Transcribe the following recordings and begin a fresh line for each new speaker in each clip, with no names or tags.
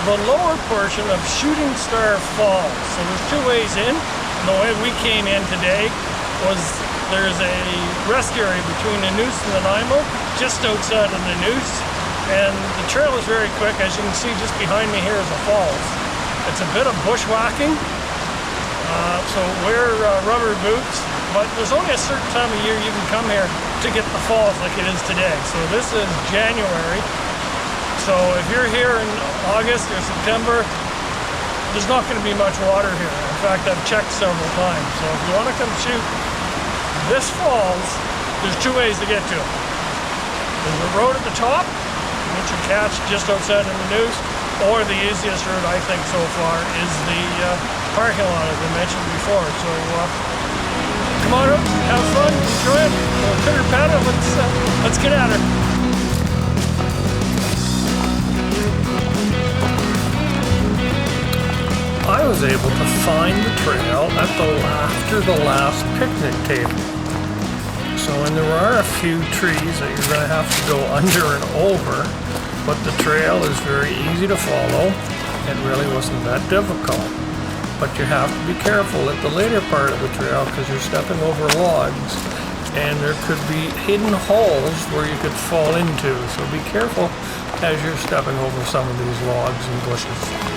the lower portion of Shooting Star Falls. So there's two ways in. And the way we came in today was there's a rest area between Nanoose and Nanaimo, just outside of Nanoose. And the trail is very quick. As you can see, just behind me here is the falls. It's a bit of bushwhacking, so wear rubber boots. But there's only a certain time of year you can come here to get the falls like it is today. So this is January. So if you're here in August or September, there's not going to be much water here. In fact, I've checked several times. So if you want to come shoot this falls, there's two ways to get to it. There's a road at the top, which you catch just outside of Nanoose, or the easiest route I think so far is the parking lot, as I mentioned before. So come on up, have fun, enjoy it. Pitter patter, let's get at her. I was able to find the trail after the last picnic table. So, and there are a few trees that you're going to have to go under and over, but the trail is very easy to follow. It really wasn't that difficult. But you have to be careful at the later part of the trail because you're stepping over logs and there could be hidden holes where you could fall into. So be careful as you're stepping over some of these logs and bushes.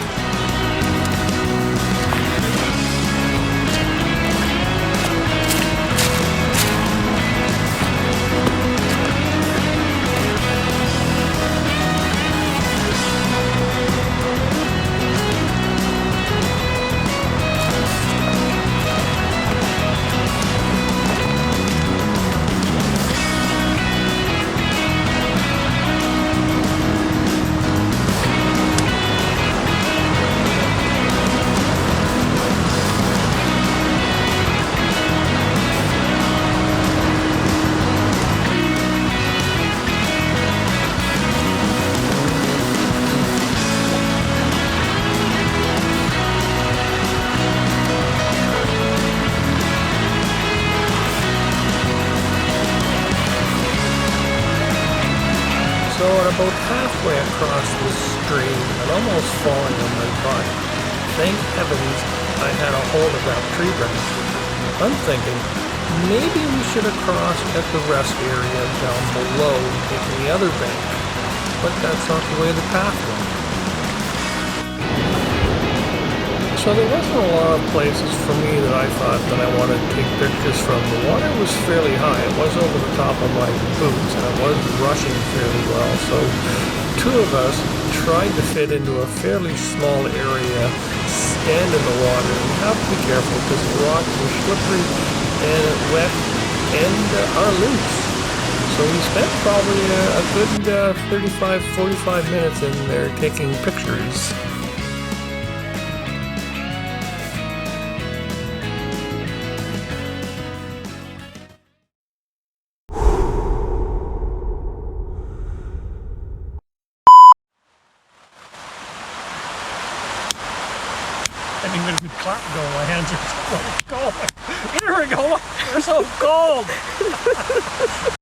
So at about halfway across the stream, and almost falling on my butt, thank heavens I had a hold of that tree branch. I'm thinking, maybe we should have crossed at the rest area down below, taking the other bank. But that's not the way the path went. So there wasn't a lot of places for me that I thought that I wanted to take pictures from. The water was fairly high. It was over the top of my boots and it was rushing fairly well. So two of us tried to fit into a fairly small area, stand in the water, and you have to be careful because the rocks are slippery and wet and are loose. So we spent probably a good 35-45 minutes in there taking pictures. I didn't even clap go. My hands are so cold. Here we go. They're so cold.